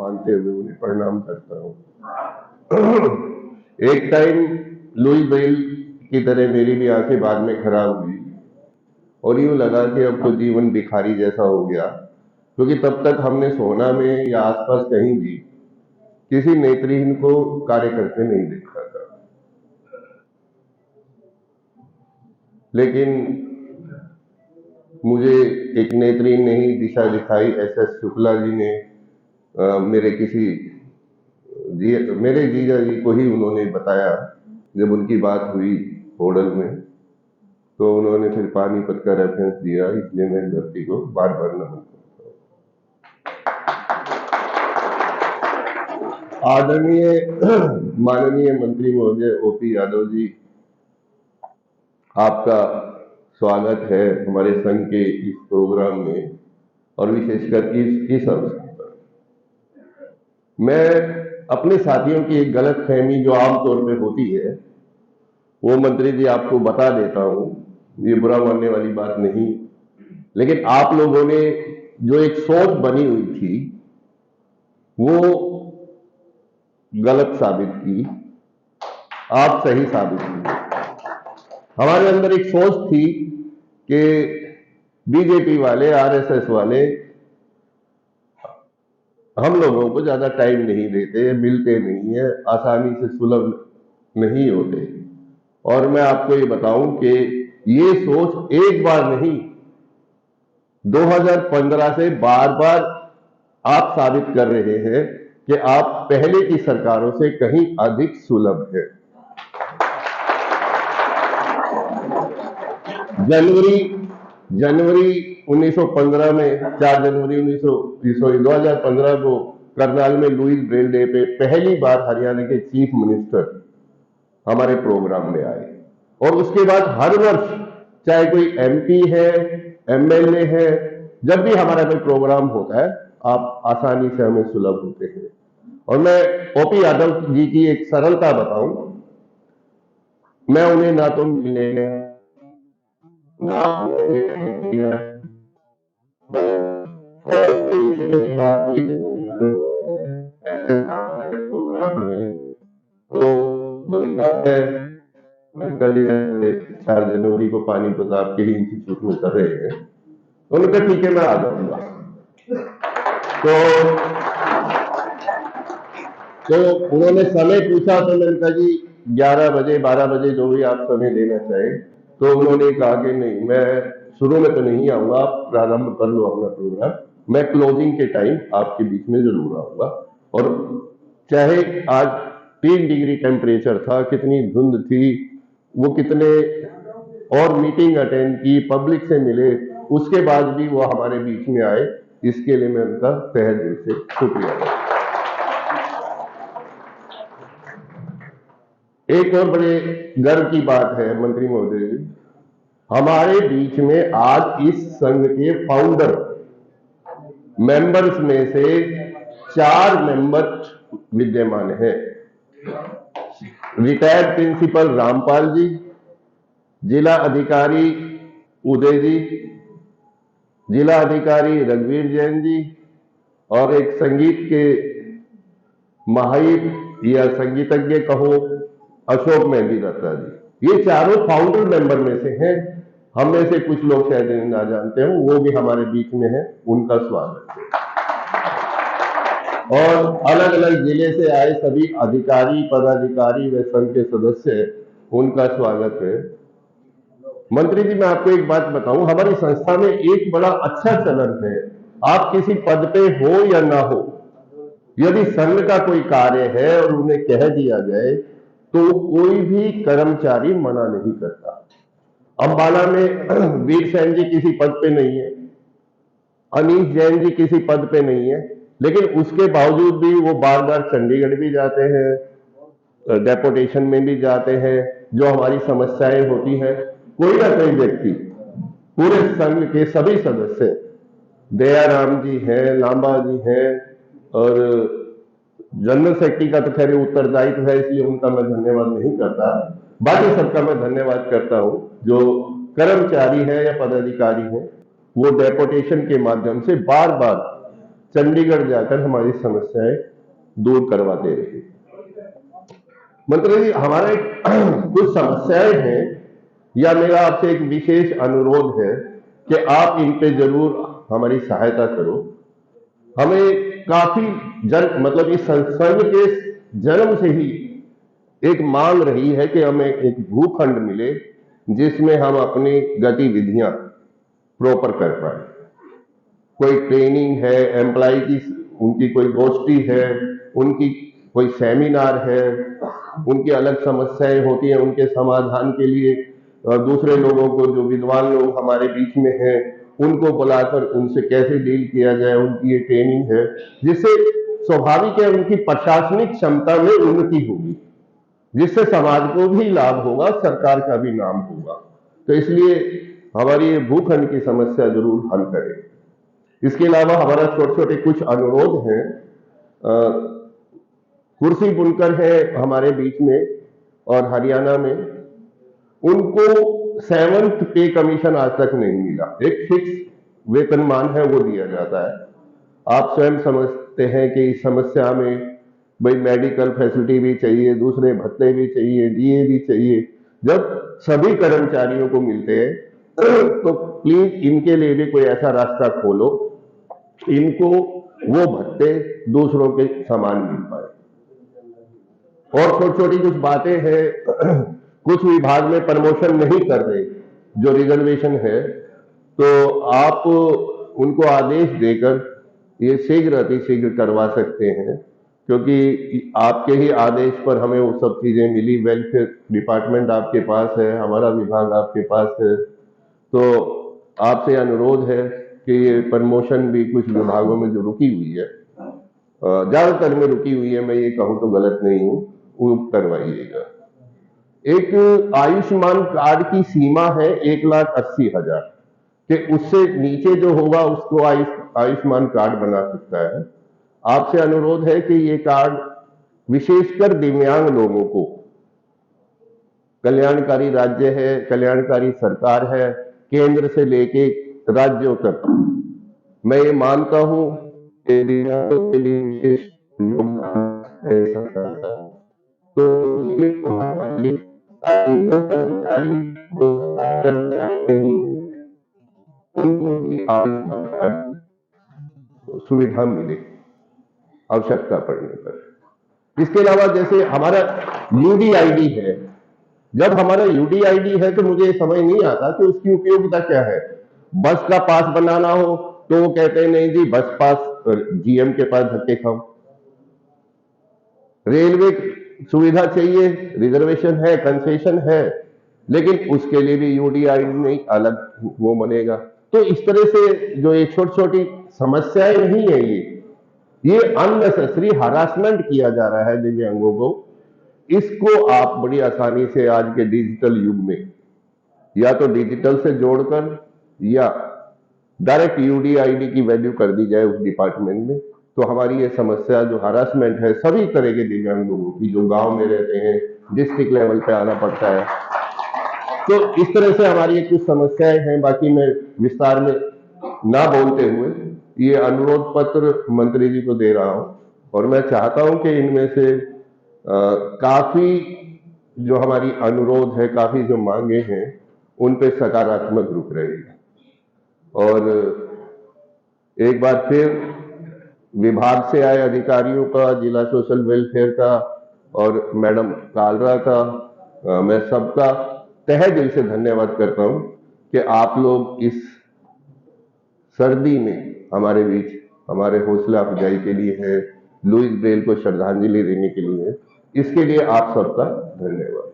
मानते हुए उन्हें प्रणाम करता हूँ। एक टाइम लुई ब्रेल की तरह मेरी भी आंखें बाद में खराब हुई और यूं लगा कि अब तो जीवन भिखारी जैसा हो गया, क्योंकि तब तक हमने सोना में या आसपास कहीं भी किसी नेत्रहीन को कार्य करते नहीं देखा था। लेकिन मुझे एक नेत्रहीन ने ही दिशा दिखाई। एस शुक्ला जी ने मेरे जीजा जी को ही उन्होंने बताया, जब उनकी बात हुई होडल में, तो उन्होंने फिर पानीपत का रेफरेंस दिया। इसलिए मैं धरती को बार बार नमन करता हूँ। आदरणीय माननीय मंत्री महोदय ओपी यादव जी, आपका स्वागत है हमारे संघ के इस प्रोग्राम में और विशेषकर इस अवसर पर। मैं अपने साथियों की एक गलतफहमी जो आमतौर पे होती है वो मंत्री जी आपको बता देता हूं। ये बुरा मानने वाली बात नहीं, लेकिन आप लोगों ने जो एक सोच बनी हुई थी वो गलत साबित की, आप सही साबित की। हमारे अंदर एक सोच थी कि बीजेपी वाले, आरएसएस वाले हम लोगों को ज्यादा टाइम नहीं देते, मिलते नहीं है, आसानी से सुलभ नहीं होते। और मैं आपको ये बताऊं कि ये सोच एक बार नहीं, 2015 से बार बार आप साबित कर रहे हैं कि आप पहले की सरकारों से कहीं अधिक सुलभ है। जनवरी 1915 में 4 जनवरी 2015 को करनाल में लुई ब्रेल डे पे पहली बार हरियाणा के चीफ मिनिस्टर हमारे प्रोग्राम में आए, और उसके बाद हर वर्ष चाहे कोई एमपी है, एमएलए है, जब भी हमारा कोई प्रोग्राम होता है आप आसानी से हमें सुलभ होते हैं। और मैं ओपी यादव जी की एक सरलता बताऊं, मैं उन्हें ना तो मिलने ना कल 4 जनवरी को पानीपत आपके ही इंस्टीट्यूट में कर रहे हैं, तो उन्होंने कहा ठीक है मैं आ जाऊंगा। तो उन्होंने समय पूछा तो मैंने कहा जी 11 बजे 12 बजे जो भी आप समय लेना चाहें। तो उन्होंने कहा कि नहीं, मैं शुरू में तो नहीं आऊंगा, आप प्रारंभ कर लो अपना प्रोग्राम, मैं क्लोजिंग के टाइम आपके बीच में जरूर आऊंगा। और चाहे आज 3 डिग्री टेम्परेचर था, कितनी धुंध थी, वो कितने और मीटिंग अटेंड की, पब्लिक से मिले, उसके बाद भी वो हमारे बीच में आए। इसके लिए मैं उनका तहे दिल से शुक्रिया। एक और बड़े गर्व की बात है मंत्री महोदय, हमारे बीच में आज इस संघ के फाउंडर मेंबर्स में से 4 मेंबर विद्यमान हैं। रिटायर्ड प्रिंसिपल रामपाल जी, जिला अधिकारी उदय जी, जिला अधिकारी रघुवीर जैन जी, और एक संगीत के माहिर या संगीतज्ञ कहो अशोक मेहंदी दत्ता जी। ये चारों फाउंडर मेंबर में से हैं। हम में से कुछ लोग शायद ना जानते हो, वो भी हमारे बीच में है, उनका स्वागत है। और अलग अलग जिले से आए सभी अधिकारी, पदाधिकारी व संघ के सदस्य, उनका स्वागत है। मंत्री जी, मैं आपको एक बात बताऊं, हमारी संस्था में एक बड़ा अच्छा चलन है, आप किसी पद पे हो या ना हो, यदि संघ का कोई कार्य है और उन्हें कह दिया जाए तो कोई भी कर्मचारी मना नहीं करता। अंबाला में वीर सेन जी किसी पद पे नहीं है, अनीश जैन जी किसी पद पे नहीं है, लेकिन उसके बावजूद भी वो बार बार चंडीगढ़ भी जाते हैं, डेपुटेशन में भी जाते हैं, जो हमारी समस्याएं होती हैं। कोई ना कोई व्यक्ति, पूरे संघ के सभी सदस्य, दयाराम जी हैं, लांबा जी हैं, और जनरल सेक्रेटरी का तो खैर उत्तरदायित्व है, इसलिए उनका मैं धन्यवाद नहीं करता, बाकी सबका मैं धन्यवाद करता हूं। जो कर्मचारी है या पदाधिकारी है, वो डेपुटेशन के माध्यम से बार बार चंडीगढ़ जाकर हमारी समस्याएं दूर करवाते रहे। मंत्री जी, हमारा एक कुछ समस्याएं हैं, या मेरा आपसे एक विशेष अनुरोध है कि आप इन पे जरूर हमारी सहायता करो। हमें काफी मतलब इस संसद के जन्म से ही एक मांग रही है कि हमें एक भूखंड मिले जिसमें हम अपनी गतिविधियां प्रॉपर कर पाए। कोई ट्रेनिंग है, एम्प्लॉय की उनकी कोई गोष्ठी है, उनकी कोई सेमिनार है, उनकी अलग समस्याएं होती हैं, उनके समाधान के लिए दूसरे लोगों को, जो विद्वान लोग हमारे बीच में हैं, उनको बुलाकर उनसे कैसे डील किया जाए, उनकी ये ट्रेनिंग है, जिससे स्वाभाविक है उनकी प्रशासनिक क्षमता में उन्नति होगी, जिससे समाज को भी लाभ होगा, सरकार का भी नाम होगा। तो इसलिए हमारी ये भूखंड की समस्या जरूर हल करें। इसके अलावा हमारा छोटे छोटे कुछ अनुरोध हैं। कुर्सी बुनकर है हमारे बीच में और हरियाणा में, उनको 7th पे कमीशन आज तक नहीं मिला। एक फिक्स वेतनमान है, वो दिया जाता है। आप स्वयं समझते हैं कि इस समस्या में भाई मेडिकल फैसिलिटी भी चाहिए, दूसरे भत्ते भी चाहिए, डीए भी चाहिए। जब सभी कर्मचारियों को मिलते हैं तो प्लीज इनके लिए भी कोई ऐसा रास्ता खोलो, इनको वो भत्ते दूसरों के समान मिल पाए। और छोटी छोटी कुछ बातें हैं, कुछ विभाग में प्रमोशन नहीं कर रहे, जो रिजर्वेशन है, तो आप उनको आदेश देकर ये शीघ्र अतिशीघ्र करवा सकते हैं, क्योंकि आपके ही आदेश पर हमें वो सब चीजें मिली। वेलफेयर डिपार्टमेंट आपके पास है, हमारा विभाग आपके पास है, तो आपसे अनुरोध है कि ये प्रमोशन भी कुछ विभागों में जो रुकी हुई है, ज्यादातर में रुकी हुई है, मैं ये कहूं तो गलत नहीं हूं, वो करवाइएगा। एक आयुष्मान कार्ड की सीमा है 1,80,000 कि उससे नीचे जो होगा उसको आयुष्मान कार्ड बना सकता है। आपसे अनुरोध है कि ये कार्ड विशेषकर दिव्यांग लोगों को, कल्याणकारी राज्य है, कल्याणकारी सरकार है, केंद्र से लेके राज्यों तक, मैं ये मानता हूं कि दिव्यांगों के लिए विशेष योगदान है सरकार का। तो सुविधा मिले आवश्यकता पड़ने पर। इसके अलावा जैसे हमारा यूडीआईडी है, जब हमारा यूडीआईडी है तो मुझे समझ नहीं आता कि उसकी उपयोगिता क्या है। बस का पास बनाना हो तो वो कहते हैं नहीं जी, बस पास जीएम के पास धक्के खाओ। रेलवे सुविधा चाहिए, रिजर्वेशन है, कंसेशन है, लेकिन उसके लिए भी यूडीआईडी नहीं, अलग वो बनेगा। तो इस तरह से जो ये छोटी छोटी समस्याएं नहीं है, ये अननेसेसरी हरासमेंट किया जा रहा है दिव्यांगों को। इसको आप बड़ी आसानी से आज के डिजिटल युग में या तो डिजिटल से जोड़कर या डायरेक्ट यूडीआईडी की वैल्यू कर दी जाए उस डिपार्टमेंट में, तो हमारी ये समस्या जो हरासमेंट है सभी तरह के दिव्यांग लोगों की, जो गांव में रहते हैं, डिस्ट्रिक्ट लेवल पे आना पड़ता है, तो इस तरह से हमारी कुछ समस्याएं हैं। बाकी मैं विस्तार में ना बोलते हुए ये अनुरोध पत्र मंत्री जी को दे रहा हूं, और मैं चाहता हूं कि इनमें से काफी जो हमारी अनुरोध है, काफी जो मांगे हैं, उन पे सकारात्मक रुख रहेगा। और एक बार फिर विभाग से आए अधिकारियों का, जिला सोशल वेलफेयर का और मैडम कालरा का मैं सबका तहे दिल से धन्यवाद करता हूं कि आप लोग इस सर्दी में हमारे बीच हमारे हौसला अफजाई के लिए है, लुइस ब्रेल को श्रद्धांजलि देने के लिए है। इसके लिए आप सबका धन्यवाद।